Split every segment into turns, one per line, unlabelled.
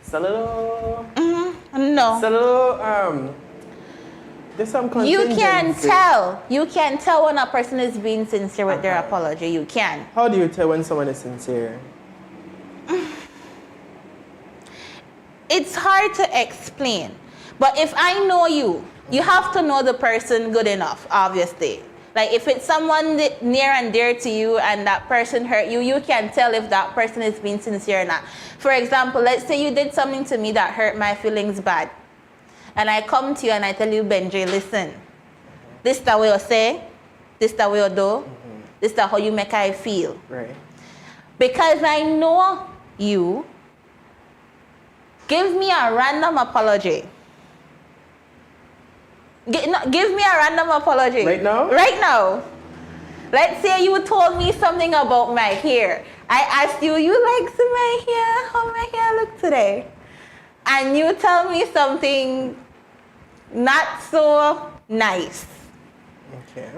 It's a little...
No.
It's a little, there's some contingency.
You can tell when a person is being sincere with their apology. You can.
How do you tell when someone is sincere?
It's hard to explain. But if I know you, you have to know the person good enough, obviously. Like if it's someone near and dear to you and that person hurt you, you can tell if that person is being sincere or not. For example, let's say you did something to me that hurt my feelings bad. And I come to you and I tell you, Benji, listen, this is the way you say, this is the way you do, this is how you make I feel.
Right. Because
I know you, give me a random apology. Give me a random apology.
Right now?
Right now. Let's say you told me something about my hair. I asked you, you like my hair? How my hair look today? And you tell me something not so nice.
Okay.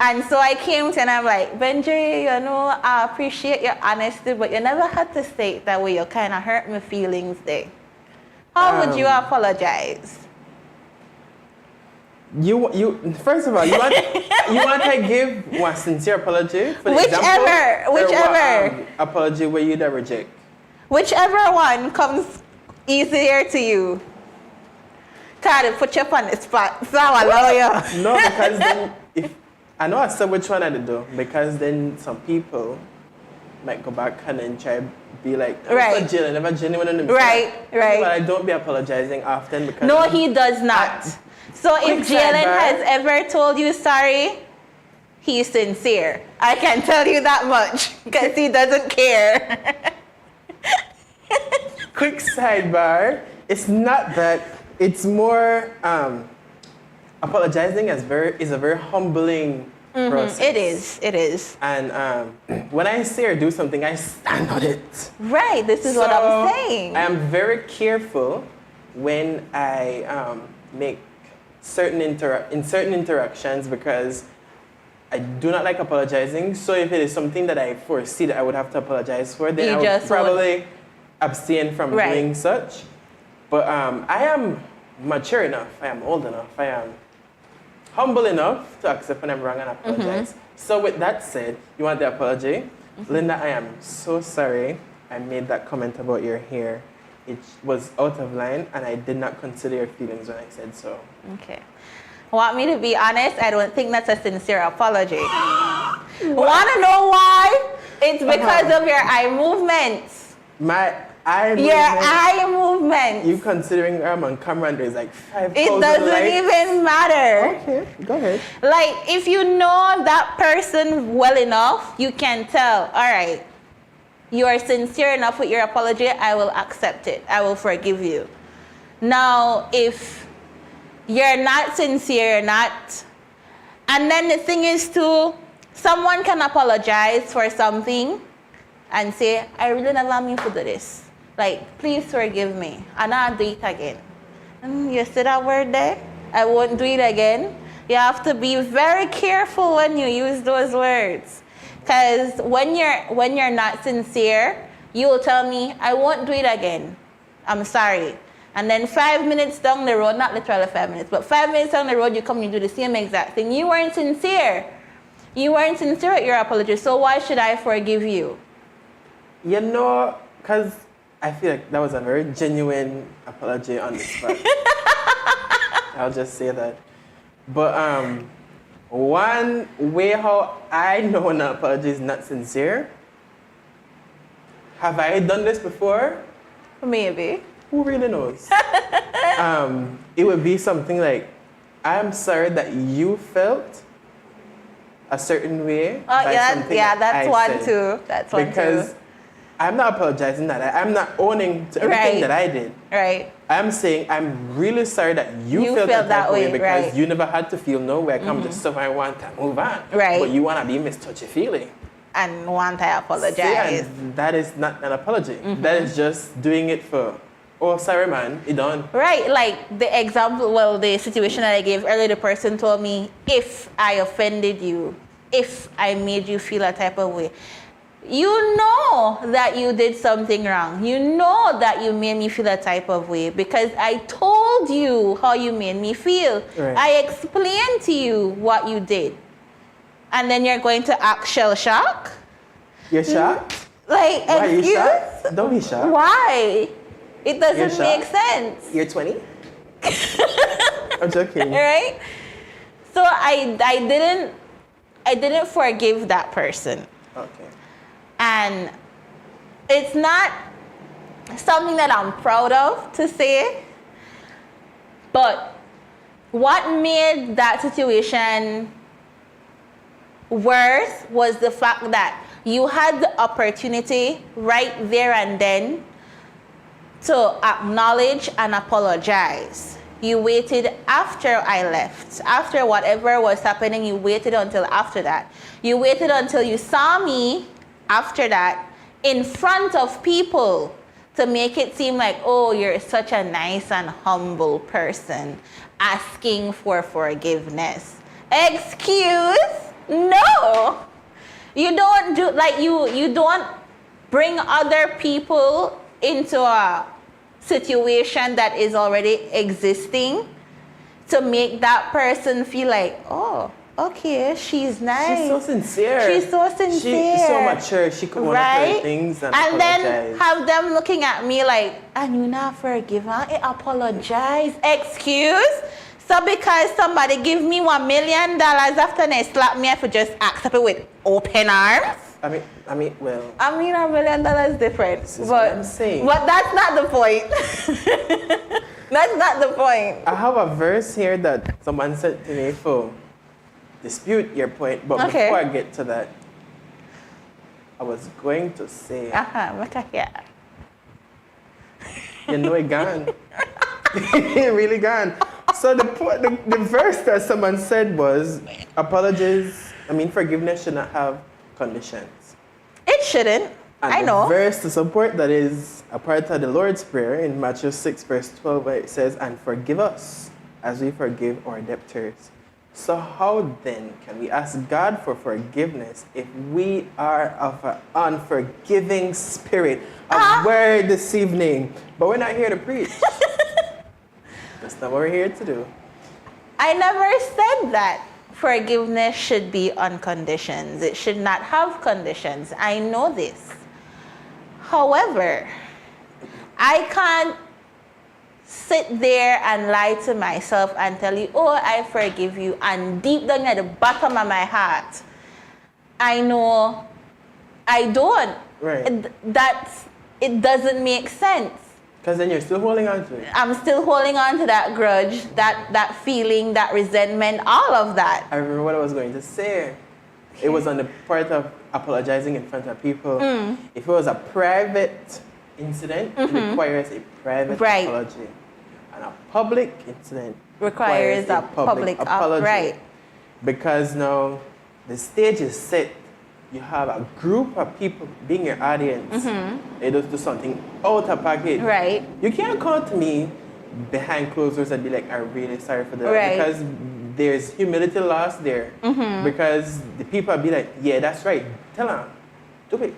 And so I came to you and I'm like, Benji, you know, I appreciate your honesty, but you never had to say it that way. You kind of hurt my feelings there. How would you apologize?
You first of all, you want to give one sincere apology for the
whichever
apology where you'd reject.
Whichever one comes easier to you. Try to put you up on the spot, so I'll allow you.
No, because then if I know I said which one I did do, because then some people might go back and then try be like,
right,
Jalen, never genuine on himself.
Right.
But I don't be apologizing often because
no, he does not. So if Jalen has ever told you sorry, he's sincere. I can tell you that much because he doesn't care.
Quick sidebar. It's not that. It's more apologizing is a very humbling process.
It is.
And when I say or do something, I stand on it.
Right. This is what I'm saying.
I am very careful when I make certain interactions because I do not like apologizing. So if it is something that I foresee that I would have to apologize for, then I would probably abstain from doing such. But I am mature enough, I am old enough, I am humble enough to accept when I'm wrong and apologize. So with that said, you want the apology? Linda, I am so sorry I made that comment about your hair. It was out of line and I did not consider your feelings when I said so.
Okay. Want me to be honest? I don't think that's a sincere apology. Want to know why? It's because of your eye movements. Your eye movements.
You considering I'm on camera and there's like 5,000
It doesn't even matter.
Okay, go ahead.
Like, if you know that person well enough, you can tell, all right, you are sincere enough with your apology, I will accept it. I will forgive you. Now, if you're not sincere, and then the thing is too, someone can apologize for something and say, I really never mean to do this. Like, please forgive me. And I'll do it again. And you see that word there? I won't do it again. You have to be very careful when you use those words. Because when you're not sincere, you will tell me, I won't do it again. I'm sorry. And then 5 minutes down the road, not literally 5 minutes, but 5 minutes down the road, you come and do the same exact thing. You weren't sincere. You weren't sincere with your apology, so why should I forgive you?
You know, because I feel like that was a very genuine apology on the spot. I'll just say that. But one way how I know an apology is not sincere, have I done this before?
Maybe.
Who really knows? It would be something like, I'm sorry that you felt a certain way.
Oh, that's one too. That's one too.
Because I'm not apologizing that I'm not owning to everything that I did.
Right.
I'm saying I'm really sorry that you felt that way because you never had to feel no way. I'm just so I want to move on.
Right.
But you want to be Miss Touchy Feely.
And want to apologize.
And that is not an apology. That is just doing it for, oh, sorry, man, it done.
Right. Like the example, the situation that I gave earlier, the person told me, if I offended you, if I made you feel a type of way, You know that you did something wrong. You know that you made me feel a type of way because I told you how you made me feel.
Right.
I explained to you what you did. And then you're going to act shell shock?
You're shocked?
Like,
Why are you
excuse?
shocked? Don't be shocked.
Why? It
You're
doesn't make
shocked?
sense.
You're 20? I'm joking.
Right? So I didn't forgive that person.
Okay.
And it's not something that I'm proud of to say, but what made that situation worse was the fact that you had the opportunity right there and then to acknowledge and apologize. You waited after I left. After whatever was happening, you waited until after that. You waited until you saw me after that in front of people to make it seem like, oh, you're such a nice and humble person asking for forgiveness. Excuse? No. You don't do, like, you don't bring other people into a situation that is already existing to make that person feel like, oh, okay, she's nice.
She's so sincere.
She's so sincere.
She's so mature. She could want to
right?
things and
then
apologize.
have them looking at me like, and you not forgive her? I apologize. Excuse? So because somebody give me $1 million after they slap me, I could just accept it with open arms?
I mean, well.
I mean, $1 million is different.
This is what I'm saying.
But that's not the point. That's not the point.
I have a verse here that someone said to me for dispute your point, but
Okay.
before I get to that, I was going to say, you know it gone. It really gone. So the verse that someone said was, forgiveness should not have conditions.
It shouldn't.
And
I know.
the verse to support that is a part of the Lord's Prayer in Matthew 6, verse 12, where it says, and forgive us as we forgive our debtors. So how then can we ask God for forgiveness if we are of an unforgiving spirit? A word this evening. But we're not here to preach. That's not what we're here to do.
I never said that forgiveness should be on conditions. It should not have conditions. I know this. However, I can't sit there and lie to myself and tell you, oh, I forgive you. And deep down at the bottom of my heart, I know I don't.
Right.
It doesn't make sense.
Because then you're still holding on to it.
I'm still holding on to that grudge, that feeling, that resentment, all of that.
I remember what I was going to say. It was on the part of apologizing in front of people. If it was a private incident, it requires a private apology. And a public incident
requires a public apology. Right.
Because now the stage is set. You have a group of people being your audience. They just do something out of pocket.
Right.
You can't come to me behind closed doors and be like, I'm really sorry for that.
Right.
Because there's humility lost there. Because the people will be like, yeah, that's right. Tell them, do it.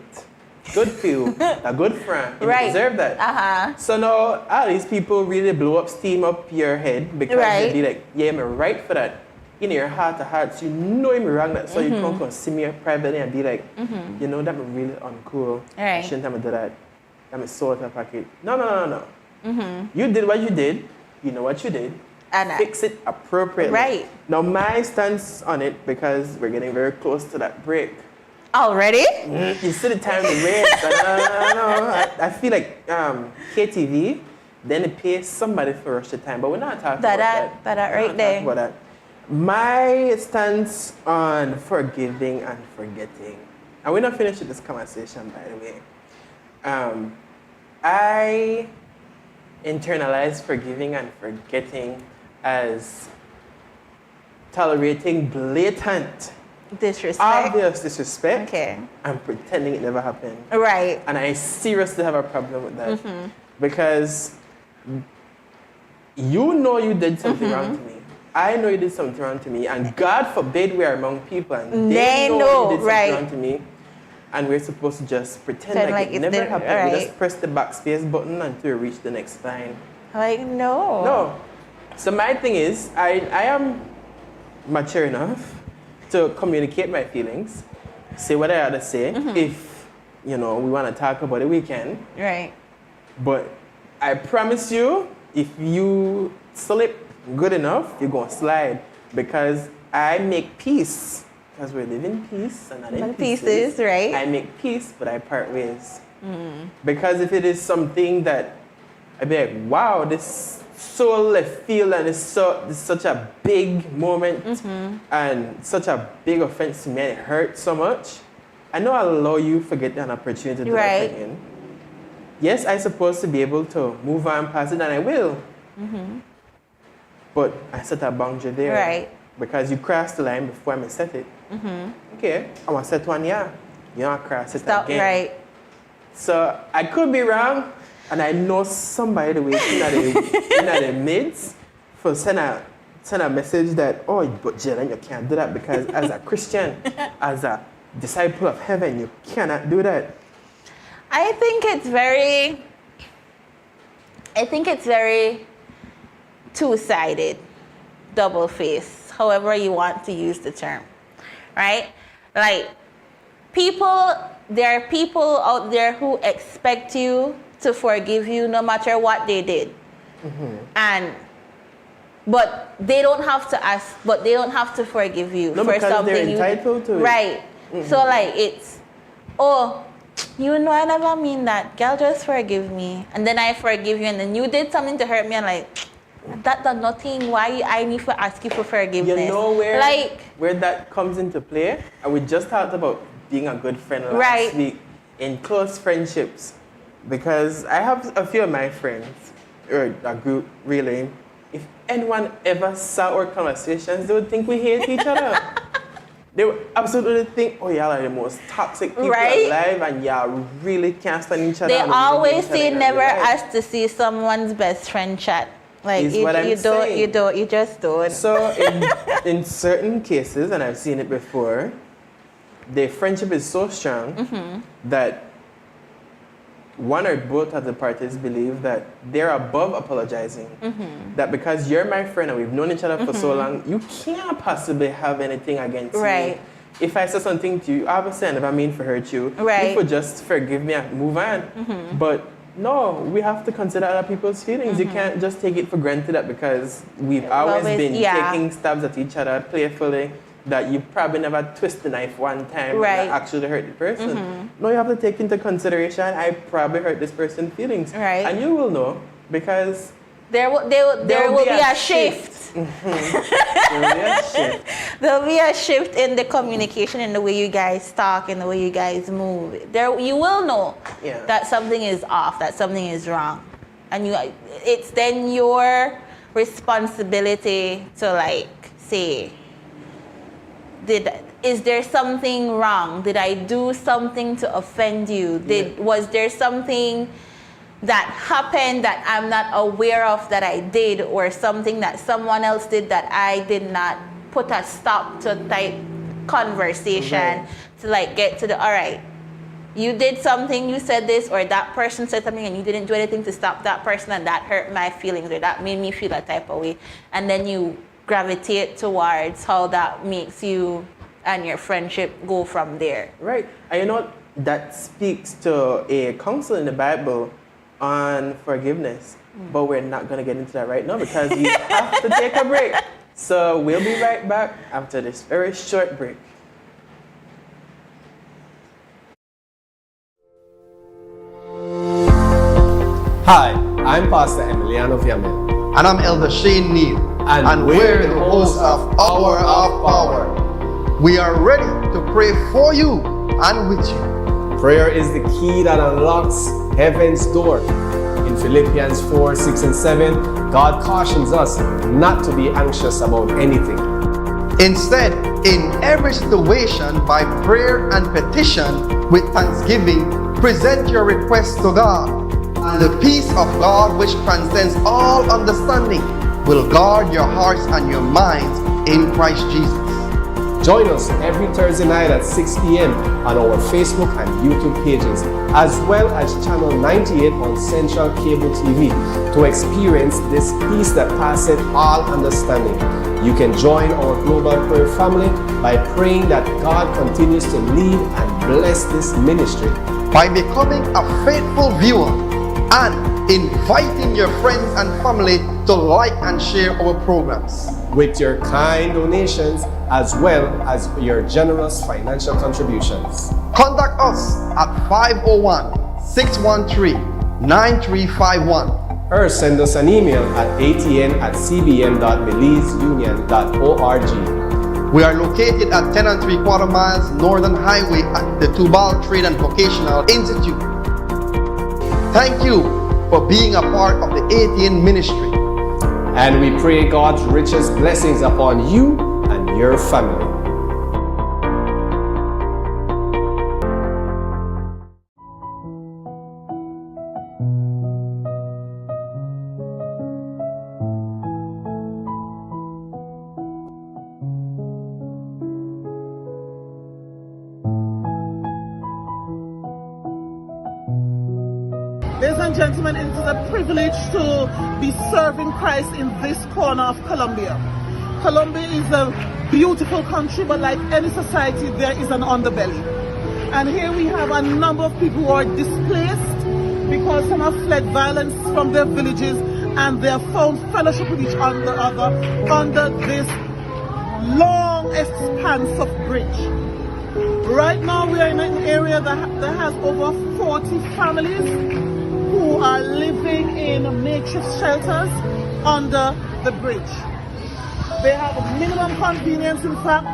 Good for you. A good friend. You deserve that. So now all these people really blow up, steam up your head because they be like, yeah, I'm right for that. In your heart of hearts, you know I'm wrong that, so you come see me privately and be like, you know, that was really uncool. I shouldn't have done that. I'm so out of pocket. No. You did what you did. You know what you did. And fix it appropriately. Right. Now my stance on it, because we're getting very close to that break.
Already?
You see the time to race. I feel like KTV, then it pays somebody for rush the time, but we're not talking about that.
That right there.
About that. My stance on forgiving and forgetting, and we're not finished with this conversation, by the way. I internalize forgiving and forgetting as tolerating blatant
disrespect,
obvious disrespect, and pretending it never happened.
Right.
And I seriously have a problem with that because you know you did something wrong to me. I know you did something wrong to me, and God forbid we are among people and they know you did something wrong to me. and we're supposed to just pretend like it never happened.
Right.
We just press the backspace button until we reach the next line.
Like, no.
No. So my thing is, I am mature enough to communicate my feelings, say what I had to say. If, we want to talk about the weekend.
Right.
But I promise you, if you slip good enough, you're going to slide. Because I make peace. Because we live in peace and not in pieces.
Right?
I make peace, but I part ways. Because if it is something that I'd be like, wow, this so left field and it's such a big moment and such a big offense to me and it hurts so much, I know I'll allow you to get an opportunity to
right.
opinion. Yes, I'm supposed to be able to move on past it, and I will. But I set a boundary there.
Right.
Because you crossed the line before I set it. Okay, I want to set one, yeah. You don't cross it again.
Right.
So I could be wrong, and I know somebody the way in the midst for send a message that, oh, but Jalen, you can't do that because as a Christian, as a disciple of heaven, you cannot do that.
I think it's very two-sided, double-faced, however you want to use the term, right? Like, there are people out there who expect you to forgive you no matter what they did. But they don't have to ask, but they don't have to forgive you
no,
for
because
something
they're entitled to it.
Right. So like it's, oh, I never mean that. Girl, just forgive me. And then I forgive you, and then you did something to hurt me, and like, that done nothing. Why I need to ask you for forgiveness?
You know where that comes into play? And we just talked about being a good friend last week in close friendships. Because I have a few of my friends, or a group really, if anyone ever saw our conversations, they would think we hate each other. They would absolutely think, oh, y'all are the most toxic people alive, and y'all really can't stand each other.
They always say never ask to see someone's best friend chat. Like you just don't.
So in certain cases, and I've seen it before, the friendship is so strong that one or both of the parties believe that they're above apologizing. That because you're my friend and we've known each other for so long, you can't possibly have anything against me. If I said something to you, obviously I never mean to hurt you. You could just forgive me and move on. But no, we have to consider other people's feelings. You can't just take it for granted that because we've always been taking stabs at each other playfully, that you probably never twist the knife one time and that actually hurt the person. No, you have to take into consideration, I probably hurt this person's feelings. And you will know because
there will be a shift.
There will be a shift.
There'll be a shift in the communication, in the way you guys talk, in the way you guys move. You will know that something is off, that something is wrong. And it's then your responsibility to like say, is there something wrong? Did I do something to offend you? Was there something that happened that I'm not aware of that I did, or something that someone else did that I did not put a stop to type conversation to like get to the, all right, you did something, you said this, or that person said something and you didn't do anything to stop that person, and that hurt my feelings, or that made me feel a type of way. And then you gravitate towards how that makes you and your friendship go from there.
Right. And you know, that speaks to a counsel in the Bible on forgiveness. But we're not going to get into that right now because we have to take a break. So we'll be right back after this very short break.
Hi, I'm Pastor Emiliano Fiamel.
And I'm Elder Shane Neal.
And we're the hosts of Hour of Power.
We are ready to pray for you and with you.
Prayer is the key that unlocks heaven's door. In Philippians 4, 6, and 7, God cautions us not to be anxious about anything.
Instead, in every situation, by prayer and petition, with thanksgiving, present your requests to God. And the peace of God, which transcends all understanding, will guard your hearts and your minds in Christ Jesus.
Join us every Thursday night at 6 p.m. on our Facebook and YouTube pages, as well as Channel 98 on Central Cable TV, to experience this peace that passeth all understanding. You can join our global prayer family by praying that God continues to lead and bless this ministry,
by becoming a faithful viewer and inviting your friends and family to like and share our programs,
with your kind donations as well as your generous financial contributions.
Contact us at 501-613-9351
or send us an email at atn@cbn.belizeunion.org.
We are located at 10 3/4 miles Northern Highway at the Tubal Trade and Vocational Institute. Thank you for being a part of the ATN ministry.
And we pray God's richest blessings upon you and your family.
Ladies and gentlemen, it is a privilege to be serving Christ in this corner of Colombia. Colombia is a beautiful country, but like any society, there is an underbelly. And here we have a number of people who are displaced because some have fled violence from their villages, and they have found fellowship with each other under this long expanse of bridge. Right now we are in an area that has over 40 families who are living in makeshift shelters under the bridge. They have a minimum convenience, in fact,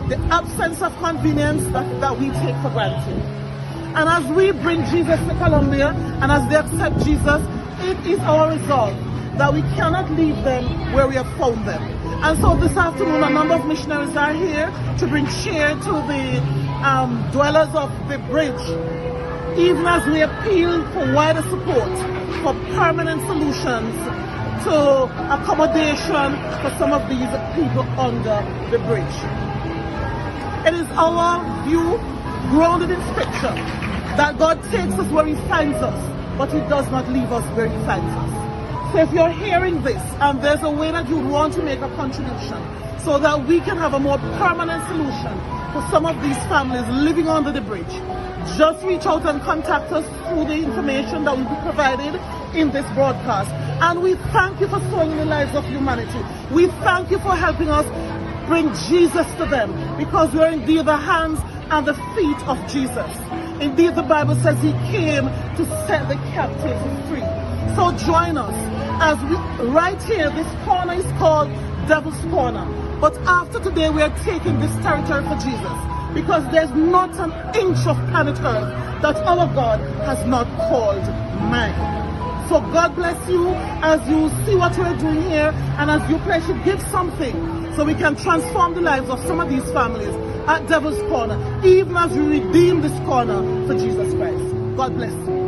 the absence of convenience that we take for granted. And as we bring Jesus to Colombia, and as they accept Jesus, it is our resolve that we cannot leave them where we have found them. And so this afternoon, a number of missionaries are here to bring cheer to the dwellers of the bridge, even as we appeal for wider support for permanent solutions to accommodation for some of these people under the bridge. It is our view, grounded in Scripture, that God takes us where He finds us, but He does not leave us where He finds us. So if you're hearing this and there's a way that you want to make a contribution so that we can have a more permanent solution for some of these families living under the bridge, just reach out and contact us through the information that will be provided in this broadcast. And we thank you for sowing in the lives of humanity. We thank you for helping us bring Jesus to them, because we are indeed the hands and the feet of Jesus. Indeed, the Bible says He came to set the captives free. So join us as we, right here, this corner is called Devil's Corner. But after today, we are taking this territory for Jesus, because there's not an inch of planet Earth that our God has not called mine. So God bless you as you see what we're doing here, and as you pledge to give something so we can transform the lives of some of these families at Devil's Corner, even as we redeem this corner for Jesus Christ. God bless you.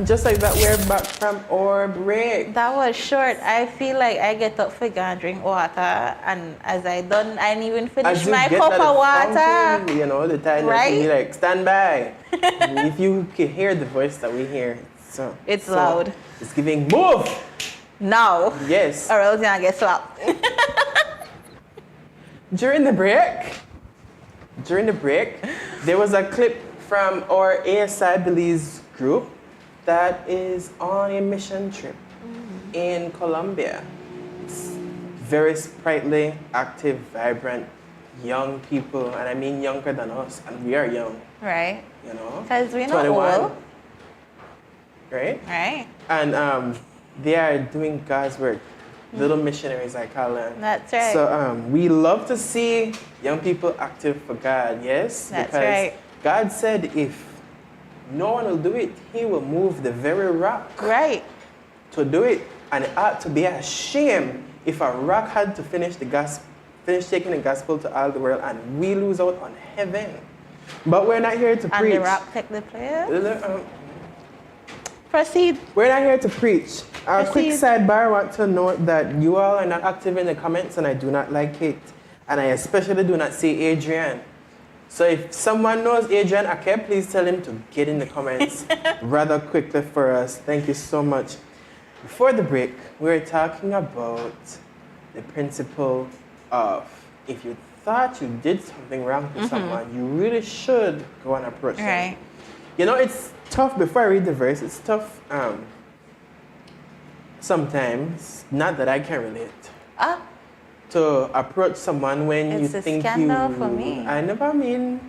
And just like that, we're back from our break.
That was short. I feel like I get up for go and drink water, and as I done, I didn't even finish
As you
my
get
cup
to
of
the
water.
fountain, you know, the time that
Right?
you like, stand by. If you can hear the voice that we hear,
It's loud.
It's giving move.
Now,
Yes.
or else you're gonna get slapped.
During the break, there was a clip from our ASI Belize group that is on a mission trip in Colombia. It's very sprightly, active, vibrant, young people, and I mean younger than us, and we are young,
Right?
you know.
Because we're not old.
Right?
Right?
And they are doing God's work. Little missionaries, I call them.
That's right.
So we love to see young people active for God, yes?
That's
because
right.
God said if no one will do it, he will move the very rock
Right.
to do it. And it ought to be a shame if a rock had to finish taking the gospel to all the world and we lose out on heaven. But we're not here to
And
preach.
the rock take the place. Proceed.
We're not here to preach. A quick
Proceed.
sidebar, I want to note that you all are not active in the comments and I do not like it. And I especially do not see Adrian. So if someone knows Adrian Ake, please tell him to get in the comments rather quickly for us. Thank you so much. Before the break, we were talking about the principle of if you thought you did something wrong to someone, you really should go and approach them.
Right.
You know, it's tough, before I read the verse, it's tough sometimes, not that I can relate, to approach someone when
It's
you
a
think
scandal for me.
I never mean,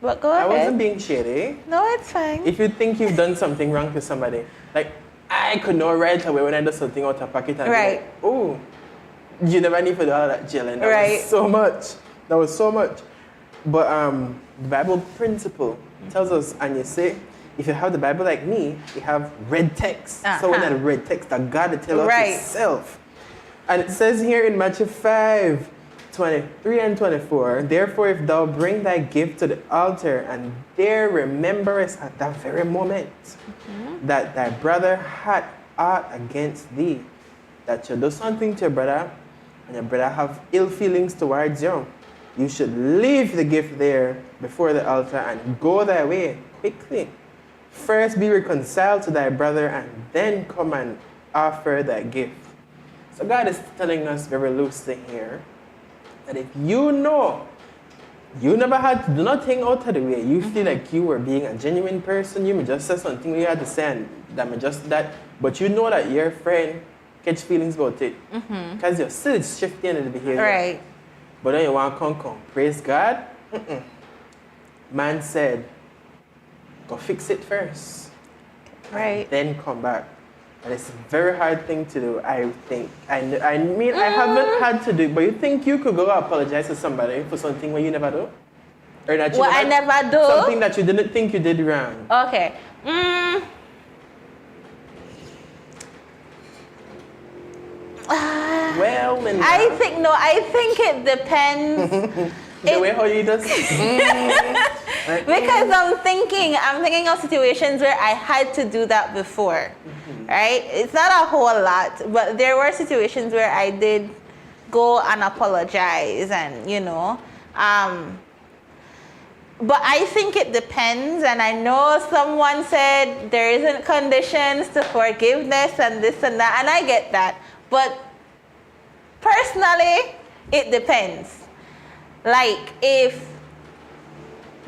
But go
I wasn't
ahead.
being shady.
No, it's fine.
If you think you've done something wrong to somebody, like, I could know right away when I do something out of pocket and be
Right.
like, oh, you never need to do all that, Jalen. That
Right.
was so much. That was so much. But the Bible principle tells us, and you say, if you have the Bible like me, you have red text. So when that red text, that God to tell us
Right.
Himself. And it says here in Matthew 5, 23 and 24, therefore if thou bring thy gift to the altar, and there rememberest at that very moment that thy brother had aught against thee, that you do something to your brother, and your brother have ill feelings towards you, you should leave the gift there before the altar and go thy way quickly. First be reconciled to thy brother, and then come and offer thy gift. So God is telling us very loosely here that if you know you never had to do nothing out of the way, you feel like you were being a genuine person, you may just say something you had to say and that may just that, but you know that your friend catch feelings about it because you're still shifting in the behavior.
Right.
But then you want to come. Praise God. Man said, go fix it first.
Right.
And then come back. And it's a very hard thing to do, I think. I mean, I haven't had to do it, but you think you could go apologize to somebody for something when you never do? Or that you
What I never do?
Something that you didn't think you did wrong.
Okay.
Well, then
I think it depends.
the way how you just...
Because I'm thinking of situations where I had to do that before, right? It's not a whole lot, but there were situations where I did go and apologize, and but I think it depends, and I know someone said there isn't conditions to forgiveness and this and that, and I get that, but personally, it depends. Like, if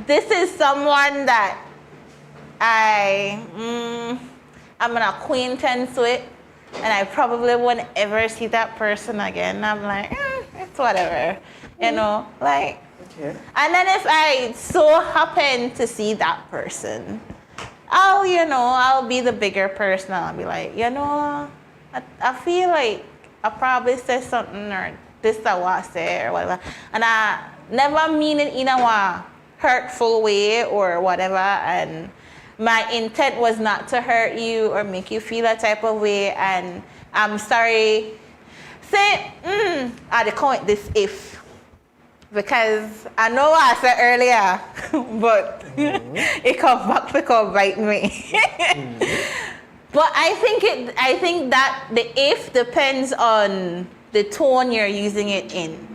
this is someone that I'm an acquaintance with, and I probably won't ever see that person again, I'm like, it's whatever, like.
Okay.
And then if I so happen to see that person, I'll be the bigger person. I'll be like, I feel like I probably said something or this I want to say or whatever. And I never mean it in a hurtful way or whatever. And my intent was not to hurt you or make you feel a type of way. And I'm sorry. Say, I'd call it this if. Because I know what I said earlier, but it come back to come bite me. But I think that the if depends on the tone you're using it in.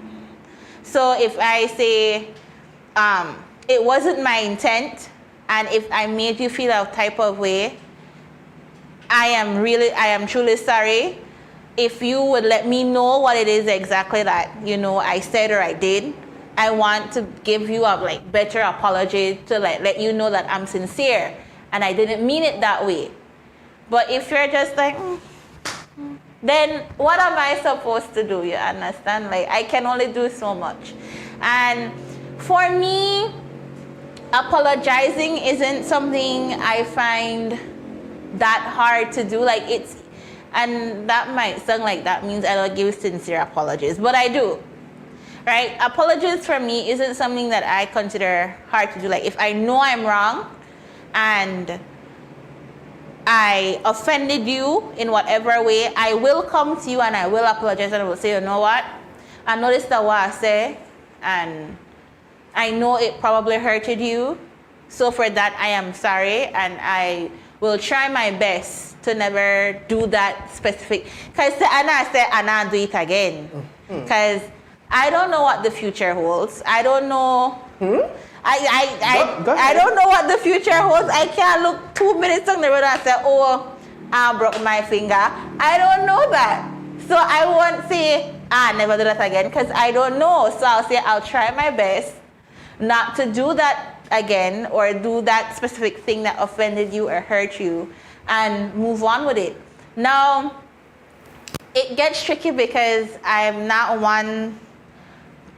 So if I say, it wasn't my intent, and if I made you feel a type of way, I am truly sorry. If you would let me know what it is exactly that, I said or I did, I want to give you a better apology to let you know that I'm sincere and I didn't mean it that way. But if you're just then what am I supposed to do? You understand? I can only do so much. And for me, apologizing isn't something I find that hard to do. And that might sound like that means I don't give sincere apologies, but I do. Right? Apologies for me isn't something that I consider hard to do. If I know I'm wrong and I offended you in whatever way, I will come to you and I will apologize and I will say, you know what? I noticed that what I say and I know it probably hurted you. So for that, I am sorry and I will try my best to never do that specific. Because Anna said, Anna, do it again. Because I don't know what the future holds. I don't know. I don't know what the future holds. I can't look 2 minutes on the road and say, oh, I broke my finger. I don't know that. So I won't say, never do that again, because I don't know. So I'll say, I'll try my best not to do that again or do that specific thing that offended you or hurt you and move on with it. Now, it gets tricky because I'm not one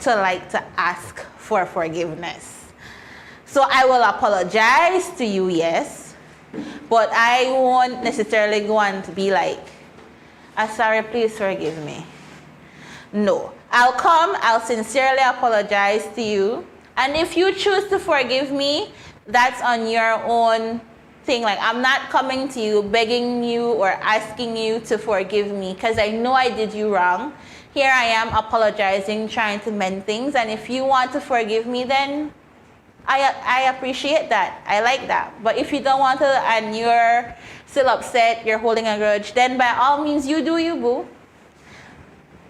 to ask for forgiveness. So I will apologize to you, yes, but I won't necessarily go and be sorry, please forgive me. No. I'll come, I'll sincerely apologize to you, and if you choose to forgive me, that's on your own thing. I'm not coming to you, begging you or asking you to forgive me, because I know I did you wrong. Here I am apologizing, trying to mend things, and if you want to forgive me, then I appreciate that. I like that. But if you don't want to and you're still upset, you're holding a grudge, then by all means, you do you, boo.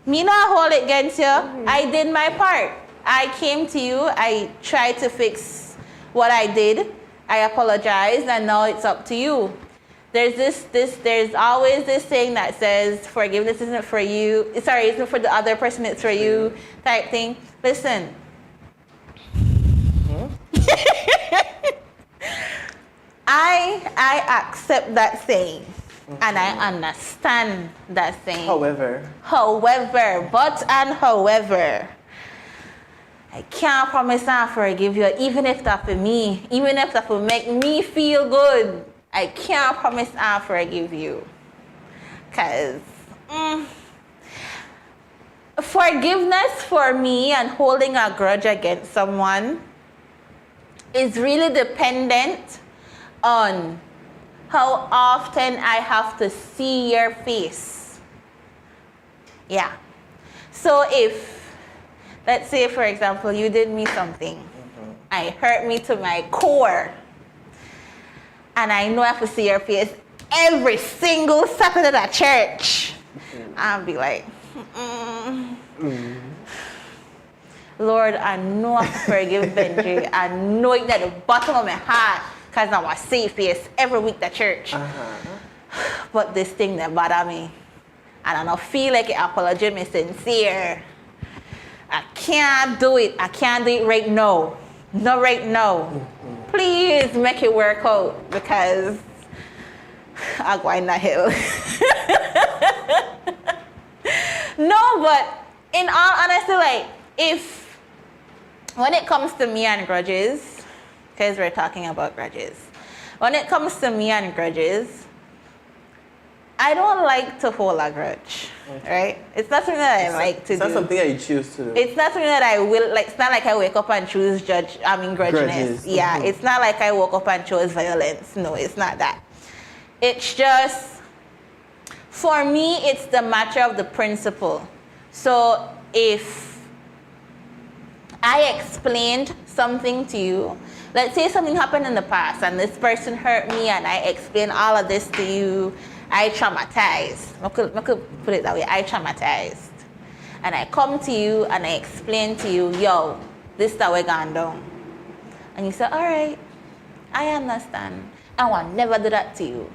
Me not hold it against you. I did my part. I came to you. I tried to fix what I did. I apologized, and now it's up to you. There's always this thing that says forgiveness isn't for you. Sorry, it's not for the other person, it's for you type thing. Listen. I accept that saying and I understand that saying. However, I can't promise I'll forgive you, even if that for me, even if that will make me feel good. I can't promise I'll forgive you. Because forgiveness for me and holding a grudge against someone is really dependent on how often I have to see your face. Yeah. So if, let's say for example, you did me something, it hurt me to my core, and I know I have to see your face every single Saturday at church, I'll be like, Lord, I know I have to forgive Benji. I know it at the bottom of my heart, because I want to see your face every week at church. But this thing that bother me, and I don't feel like an apology is sincere. I can't do it. I can't do it right now. Not right now. Please make it work out, because I'll go in the hill. No, but in all honesty, when it comes to me and grudges, because we're talking about grudges, when it comes to me and grudges, I don't like to hold a grudge, right? It's not something that I like to do.
It's not something that you choose to do.
It's not something that I will, it's not like I wake up and choose grudginess.
Grudges.
Yeah, it's not like I woke up and chose violence. No, it's not that. It's just, for me, it's the matter of the principle. So if I explained something to you. Let's say something happened in the past and this person hurt me and I explained all of this to you. I traumatized. I could put it that way. I traumatized. And I come to you and I explain to you, yo, this is how we're going down. And you say, all right, I understand. I will never do that to you.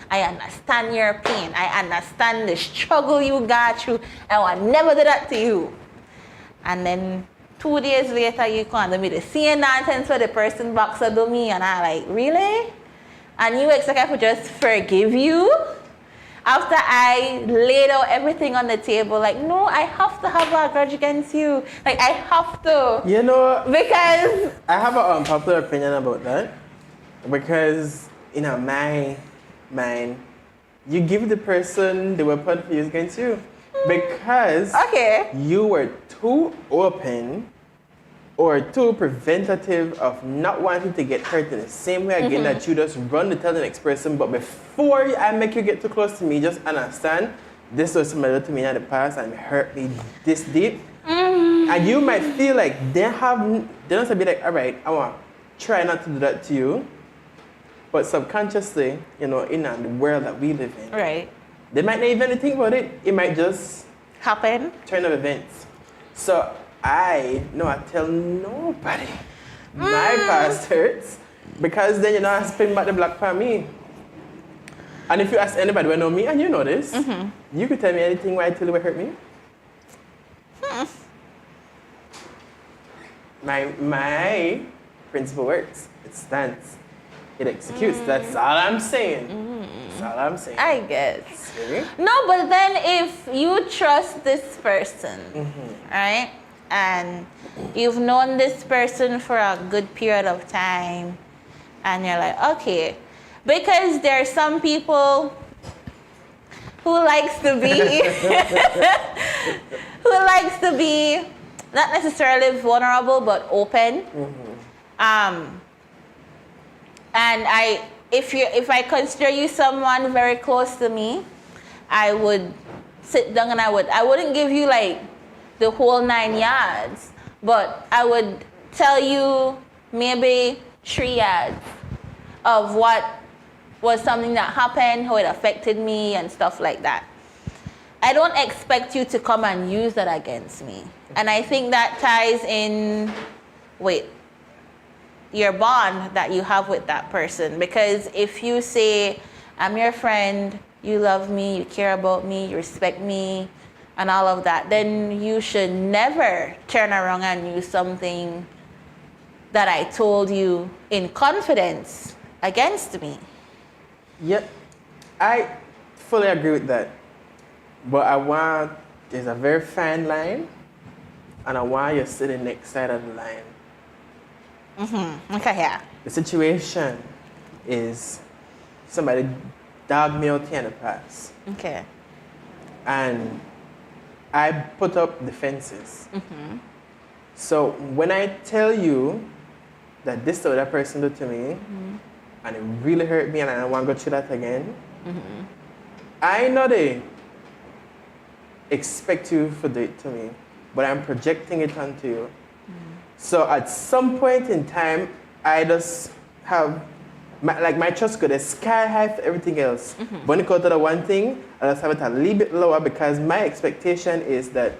I understand your pain. I understand the struggle you got through. I will never do that to you. And then 2 days later, you come to me the same nonsense for the person box to me, and I'm like, really? And you expect me to just forgive you? After I laid out everything on the table, like, no, I have to have a grudge against you. Like, I have to.
You know,
Because
I have an unpopular opinion about that. Because, my mind, you give the person the weapon to use against you. Because
okay.
you were too open or too preventative of not wanting to get hurt in the same way again that you just run to tell the next person. But before I make you get too close to me, just understand this was somebody to me in the past and hurt me this deep. And you might feel like they don't be like, all right, I want to try not to do that to you. But subconsciously, in the world that we live in,
Right.
they might not even think about it. It might just
Happen.
turn of events. So I tell nobody my past hurts, because then I spin back the black for me. And if you ask anybody who know me, and you know this, you could tell me anything why I tell you what hurt me. My principle works. It stands. It executes. That's all I'm saying. That's all I'm saying.
I guess.
See?
No, but then if you trust this person, right? And you've known this person for a good period of time, and you're like, okay, because there are some people who likes to be not necessarily vulnerable but open. And if I consider you someone very close to me, I would sit down and I wouldn't give you like the whole 9 yards, but I would tell you maybe 3 yards of what was something that happened, how it affected me and stuff like that. I don't expect you to come and use that against me. And I think that ties in with your bond that you have with that person. Because if you say, I'm your friend, you love me, you care about me, you respect me, and all of that, then you should never turn around and use something that I told you in confidence against me.
Yep, I fully agree with that. But there's a very fine line, and I want you sitting next side of the line.
Okay, yeah.
The situation is somebody dogged me out here in the past.
Okay.
And I put up defenses. So when I tell you that this is what that person did to me, and it really hurt me and I don't want to go through that again, I know they expect you to do it to me, but I'm projecting it onto you. So at some point in time, I just have, my trust go sky high for everything else. But when it comes to the one thing, I just have it a little bit lower because my expectation is that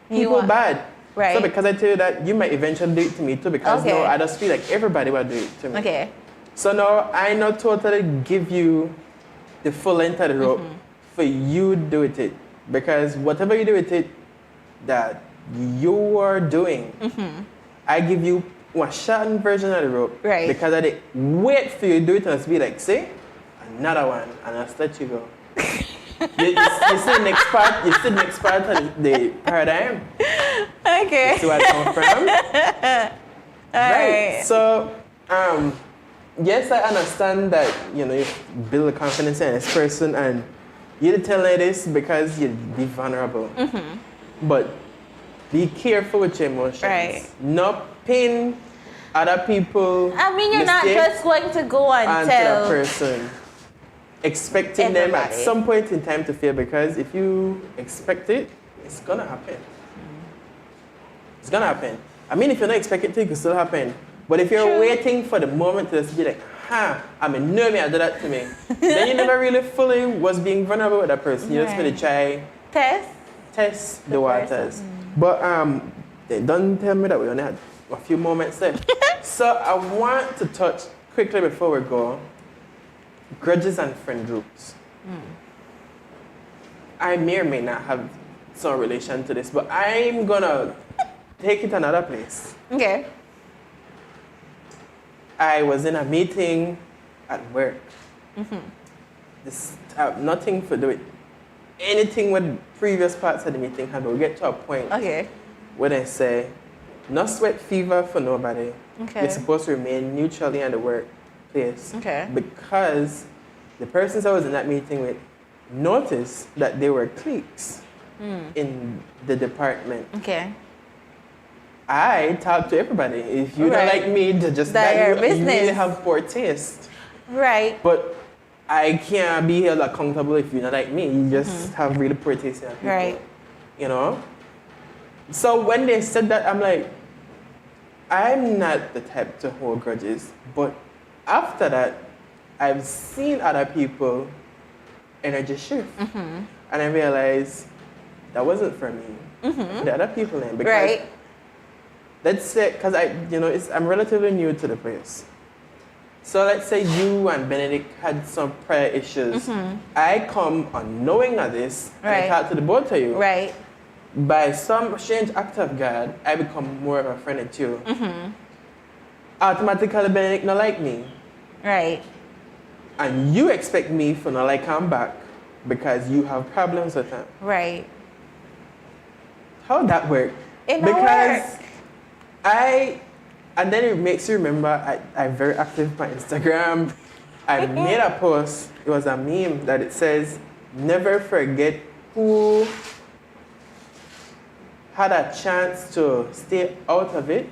people are bad.
Right.
So because I tell you that, you might eventually do it to me too, because
Okay.
no, I just feel like everybody will do it to me.
Okay.
So now I not totally give you the full length of the rope for you to do with it. Because whatever you do with it that you are doing, I give you a shortened version of the rope.
Right.
Because I did wait for you to do it and just be like, see, another one, and I'll let you go. you see the next part, of the paradigm.
Okay.
You see where I come from?
Right.
So, yes, I understand that, you build a confidence in this person and you didn't tell me this because you'd be vulnerable. But be careful with your emotions.
Right.
Not pin other people.
I mean, you're not just going to go and
onto
tell
that person. Expecting them at
everybody.
some point in time to fail, because if you expect it, it's gonna happen. It's gonna happen. I mean, if you're not expecting it, it could still happen. But if you're
True.
waiting for the moment to just be like, I mean, no, me, I did that to me. Then you never really fully was being vulnerable with that person. You just
Right.
going to try test the waters. But they don't tell me that we only had a few moments left. So I want to touch quickly before we go, grudges and friend groups. I may or may not have some relation to this, but I'm gonna take it another place.
Okay.
I was in a meeting at work. This nothing to do with anything with previous parts of the meeting had, but we get to a point
Okay.
where they say, no sweat fever for nobody.
Okay.
You're supposed to remain neutrally in the workplace.
Okay.
Because the persons I was in that meeting with noticed that there were cliques in the department.
Okay.
I talk to everybody. If you
Right.
don't like me, just
That your
you
business.
really have poor taste.
Right.
But I can't be held accountable if you're not like me. You just have really poor taste in people.
Right.
You know? So when they said that, I'm like, I'm not the type to hold grudges. But after that, I've seen other people energy shift. And I realized that wasn't for me. The other people in. Because
Right.
let's say, because I'm relatively new to the place. So let's say you and Benedict had some prior issues. I come unknowing of this, and I
Right.
talk to the both of you.
Right.
By some strange act of God, I become more of a friend to you. Automatically, Benedict not like me.
Right.
And you expect me to not like him back because you have problems with him.
Right.
How would that work?
It don't
Because
work.
and then it makes you remember I'm very active on Instagram. I made a post, it was a meme that it says, never forget who had a chance to stay out of it,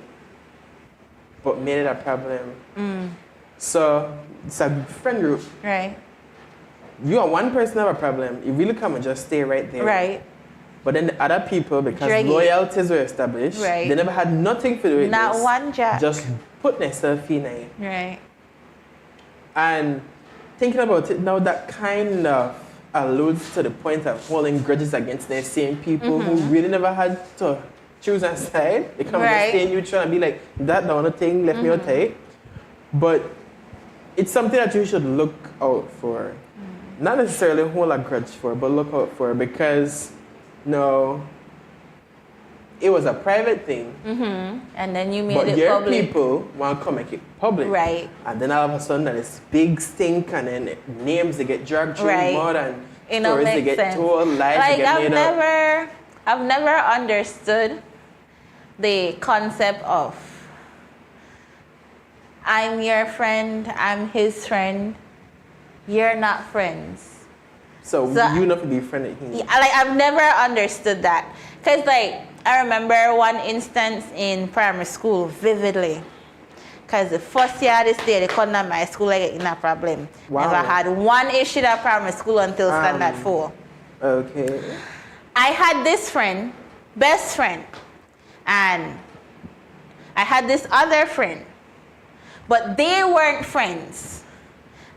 but made it a problem. So it's a friend group.
Right.
You and one person have a problem, you really come and just stay right there.
Right.
But then the other people, because
Drag it.
loyalties were established,
Right.
they never had nothing to do with
Not
this.
one jack.
Just put themselves in it.
Right.
And thinking about it now, that kind of alludes to the point of holding grudges against the same people who really never had to choose a side. They come and
Right.
just stay neutral and be like, that the other thing left me out tight. But it's something that you should look out for. Not necessarily hold a grudge for, but look out for, because no, it was a private thing.
And then you made
But
it
your
public.
people want to come make it public.
Right.
And then all of a sudden, that is big stink, and then names they get dragged through
Right.
mud, and
It don't
stories they
make
get
sense.
told, lies
Like
they get made up.
I've never understood the concept of I'm your friend, I'm his friend, you're not friends.
So you not to be friendly with him.
Yeah, like I've never understood that. Cause like I remember one instance in primary school vividly. Cause the first year this day they couldn't at my school like in a problem.
Wow.
Never had one issue at primary school until standard 4.
Okay.
I had this friend, best friend, and I had this other friend, but they weren't friends.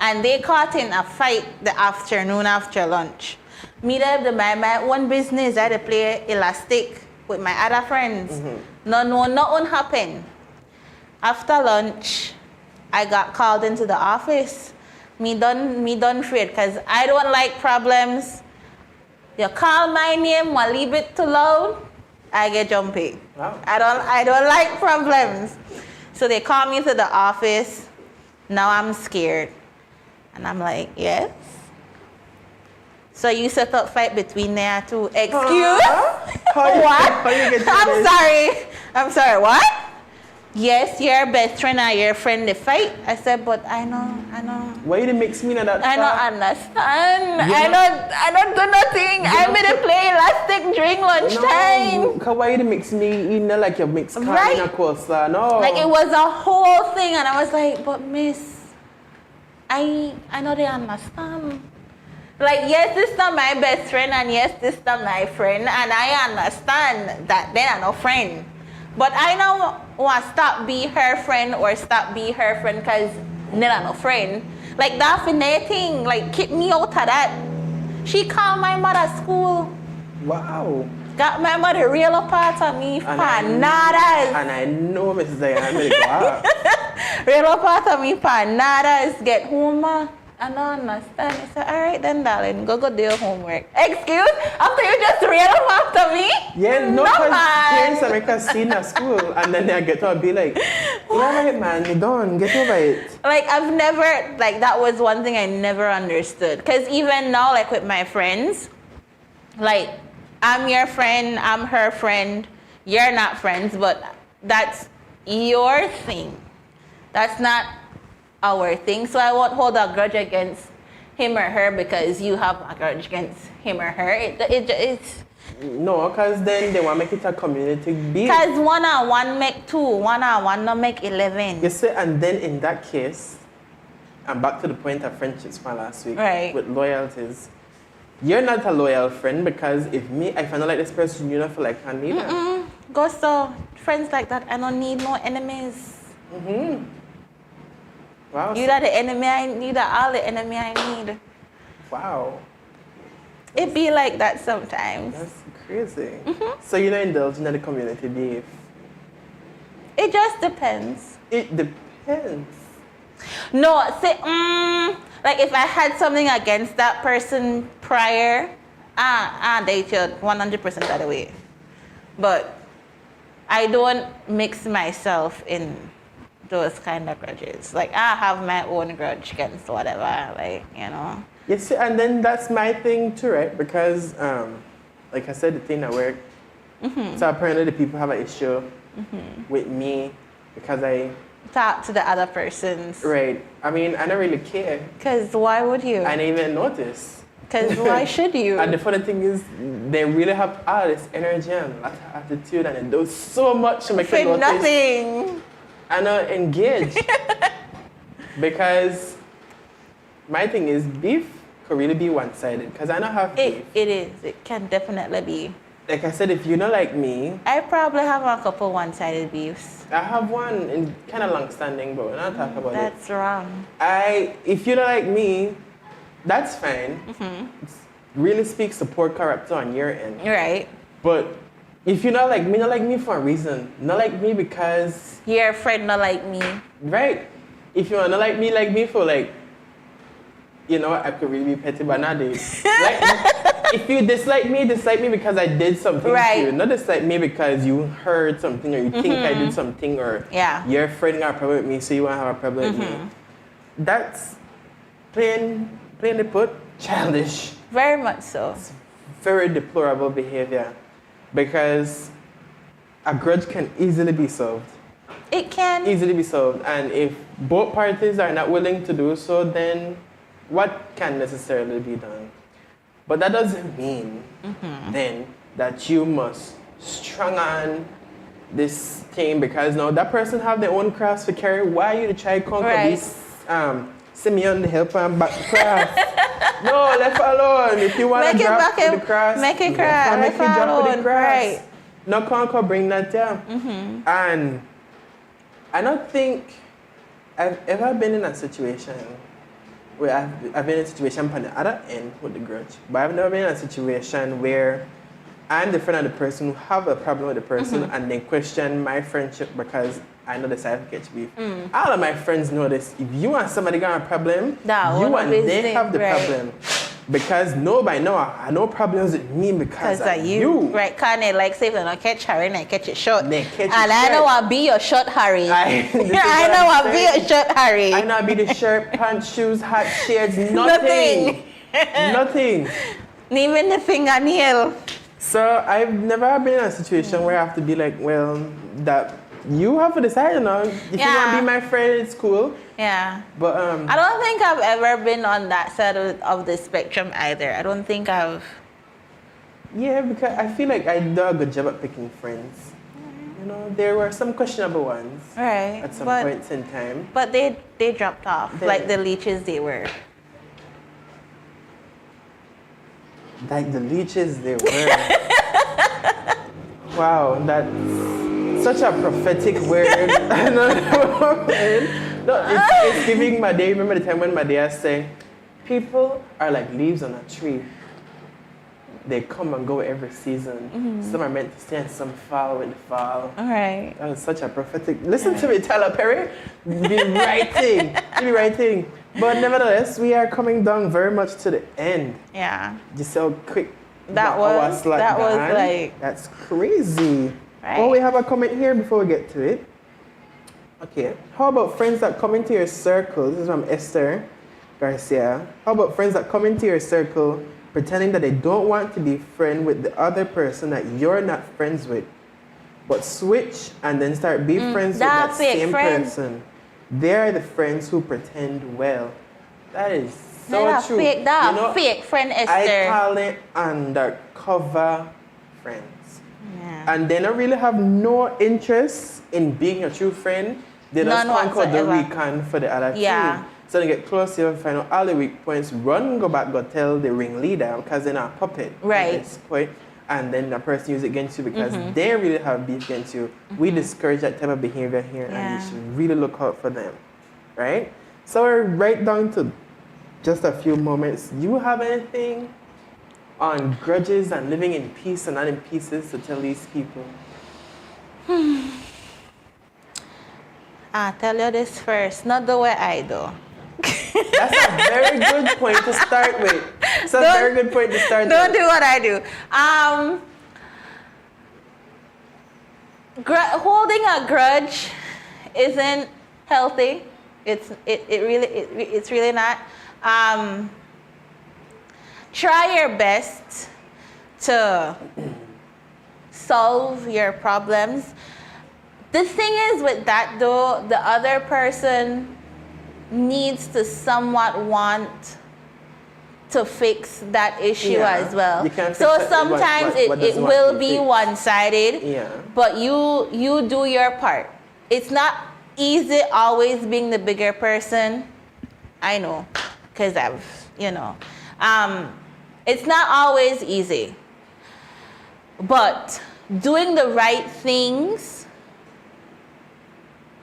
And they caught in a fight the afternoon after lunch. Me there, my own business, I had to play elastic with my other friends. Nothing happened. After lunch, I got called into the office. Me done afraid, because I don't like problems. You call my name, I leave it too loud, I get jumpy.
Wow.
I don't like problems. So they called me to the office. Now I'm scared. And I'm like, yes. So you set up fight between there two. Excuse? What?
How you get
I'm sorry, what? Yes, your best friend and your friend they fight. I said, but I know.
Why you didn't mix me in that?
I don't understand. I don't do nothing. I made a play elastic during lunchtime.
No, why you didn't mix me in like you mix corn
Right.
in a coleslaw? No.
Like it was a whole thing, and I was like, but miss, I know they understand. Like, yes, this is not my best friend, and yes, this is not my friend, and I understand that they are no friend. But I don't want to stop be her friend or stop be her friend because Nella no friend. Like that finna thing, like keep me out of that. She called my mother school.
Wow.
Got my mother real apart of me
And
panadas.
And I know Mrs. Diana made it go out.
Real apart of me panadas. Get home, ma. I don't understand. I said, all right then, darling, go do your homework. Excuse? After you just real apart of me?
Yeah, no,
No,
because
man.
parents are make us seen at school, and then they get to be like, yeah, right, man, you done, get over it.
Like I've never, like that was one thing I never understood. Because even now, like with my friends, like I'm your friend, I'm her friend, you're not friends, but that's your thing. That's not our thing. So I won't hold a grudge against him or her because you have a grudge against him or her. It's
No, because then they want to make it a community beef.
because 1-on-1 make 2, 1-on-1 no make 11.
You see, and then in that case, and back to the point of friendships from last week,
Right.
with loyalties, you're not a loyal friend because if I don't like this person, you don't feel like I need her.
Go so friends like that. I don't need no enemies.
Wow.
You are the enemy I need. All the enemy I need.
Wow.
It be like that sometimes.
That's crazy. So you don't indulge in the community beef.
It just depends.
It depends.
No, say, like if I had something against that person prior, they should 100% of the way. But I don't mix myself in those kind of grudges. Like I have my own grudge against whatever, like, you know.
Yes, and then that's my thing too, right? Because, like I said, the thing at work. So apparently the people have an issue with me because I.
Talk to the other persons.
Right. I mean, I don't really care.
Because why would you?
I didn't even notice.
Because why should you?
And the funny thing is, they really have all this energy and a lot of attitude, and it does so much to make
For
you notice.
nothing.
And engage. Because my thing is, beef could really be one-sided. Because I don't have beef.
It is. It can definitely be.
Like I said, if you're not like me,
I probably have a couple one-sided beefs.
I have one in kind of long-standing, but we're not talking about it.
That's wrong.
If you're not like me, that's fine. It really speaks to poor character on your end.
Right.
But if you're not like me for a reason. Not like me because,
Your friend not like me.
right? If you're not like me for like, you know, I could really be petty, but not this. Like, if you dislike me because I did something
Right.
to you. Not dislike me because you heard something or you think I did something or
Yeah.
your friend got a problem with me, so you want to have a problem with me. That's plainly put, childish.
Very much so.
Very deplorable behavior because a grudge can easily be solved.
It can.
Easily be solved. And if both parties are not willing to do so, then what can necessarily be done? But that doesn't mean then that you must strong on this thing because now that person have their own cross to carry. Why you to try conquer
Right.
this Simeon the helper and back the cross? No, left alone. If you want
Make
to
it
drop
back
with
it-
the cross,
make it
you
cry,
have to make
left
it drop with
alone,
the cross.
right.
No conquer, bring that down. And I don't think I've ever been in a situation where I've been in a situation on the other end with the grudge, but I've never been in a situation where I'm the friend of the person who have a problem with the person and they question my friendship because I know the side of catch beef. All of my friends know this. If you and somebody got a problem,
That
you
one
and
of
they
his
have the
thing, right.
problem. Because nobody know I know problems with me because
Because
of
of you. Right, can they like say if they don't catch Harry, they catch it short.
They catch it
and I
short.
know I'll be your short Harry.
This is
I
what
know
I'm
I'll be
saying.
your short Harry.
I know I'll be the shirt, pants, shoes, hat, shades, nothing. Nothing.
Even the fingernail.
So I've never been in a situation where I have to be like, well, that you have to decide, you know. If you want to be my friend, it's cool.
Yeah.
But
I don't think I've ever been on that side of the spectrum either. I don't think I've.
yeah, because I feel like I do a good job at picking friends. You know, there were some questionable ones
Right.
at some
but,
points in time.
But they dropped off. Like the leeches they were.
Like the leeches they were. Wow, that's such a prophetic word. No, it's giving my day. Remember the time when my dad said, people are like leaves on a tree. They come and go every season. Some are meant to stay and some fall with the fall.
All right.
That was such a prophetic. Listen to me, Tyler Perry. Be writing. But nevertheless, we are coming down very much to the end.
Yeah.
Just so quick.
That was like.
That's crazy.
Right.
Oh, we have a comment here before we get to it. Okay. How about friends that come into your circle? This is from Esther Garcia. How about friends that come into your circle pretending that they don't want to be friends with the other person that you're not friends with, but switch and then start being friends with that same person? They are the friends who pretend well. That is so true.
Fake friend, Esther.
I call it undercover friends.
Yeah.
And they don't really have no interest in being a true friend. They just conquer the weak hand for the other team. So they get close to you, find out all the weak points, go back, go tell the ringleader because they're not a puppet at this point. And then the person use it against you because they really have beef against you. We discourage that type of behavior here and you should really look out for them, right? So we're right down to just a few moments. You have anything on grudges and living in peace and not in pieces to tell these people?
I'll tell you this first, not the way I do.
That's a very good point to start with. It's a very good point to start with.
Don't do what I do. Holding a grudge isn't healthy. It's really not. Try your best to solve your problems. The thing is with that though, the other person needs to somewhat want to fix that issue as well. So sometimes it will be one-sided, but you do your part. It's not easy always being the bigger person. I know, because it's not always easy. But doing the right things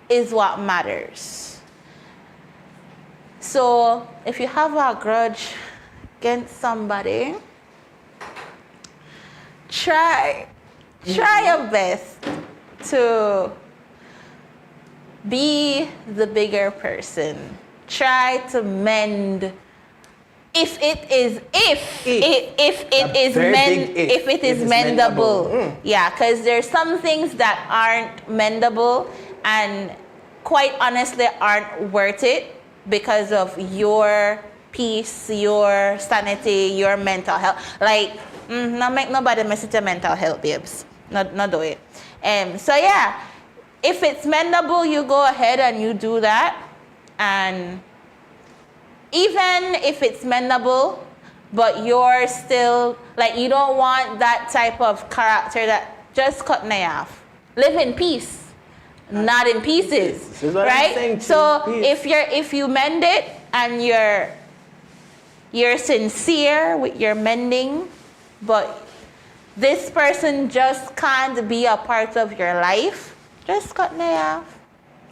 is what matters. So if you have a grudge against somebody, try your best to be the bigger person. Try to mend. If it is mendable. Yeah, because there's some things that aren't mendable and quite honestly aren't worth it because of your peace, your sanity, your mental health. Like, not make nobody mess with your mental health, babes. Not do it. So yeah, if it's mendable, you go ahead and you do that. And even if it's mendable, but you're still, like, you don't want that type of character, that just cut me off. Live in peace, not in pieces, right? So if you mend it and you're sincere with your mending, but this person just can't be a part of your life, just cut me off.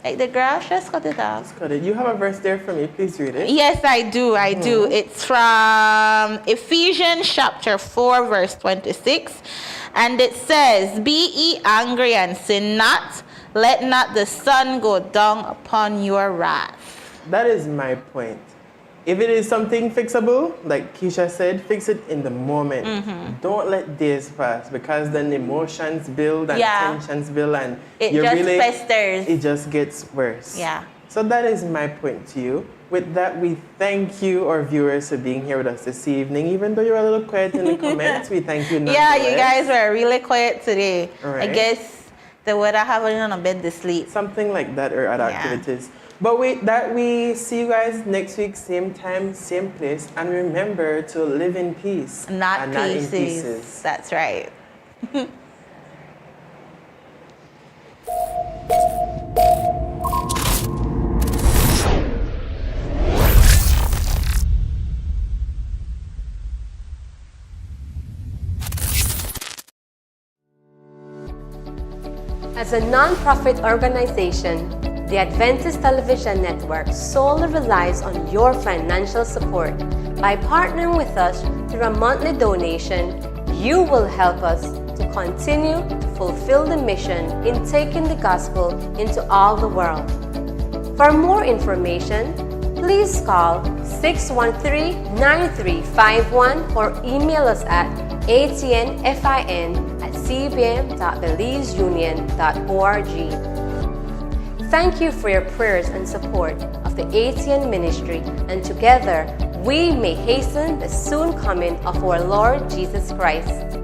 Like the grass, just cut it off.
Just cut it. You have a verse there for me. Please read it.
Yes, I do. It's from Ephesians chapter 4, verse 26. And it says, "Be ye angry and sin not. Let not the sun go down upon your wrath."
That is my point. If it is something fixable, like Keisha said, fix it in the moment. Don't let days pass, because then emotions build and tensions build and
it just festers.
It just gets worse.
Yeah.
So that is my point to you. With that, we thank you, our viewers, for being here with us this evening. Even though you're a little quiet in the comments, we thank you.
Yeah, you guys were really quiet today.
Right.
I guess the weather having on a bed to sleep.
Something like that, or other activities. But we see you guys next week, same time, same place. And remember to live in peace.
Not in pieces. That's right.
As a non-profit organization, the Adventist Television Network solely relies on your financial support. By partnering with us through a monthly donation, you will help us to continue to fulfill the mission in taking the gospel into all the world. For more information, please call 613-9351 or email us at atnfin@cbm.belizeunion.org. Thank you for your prayers and support of the ATN ministry, and together we may hasten the soon coming of our Lord Jesus Christ.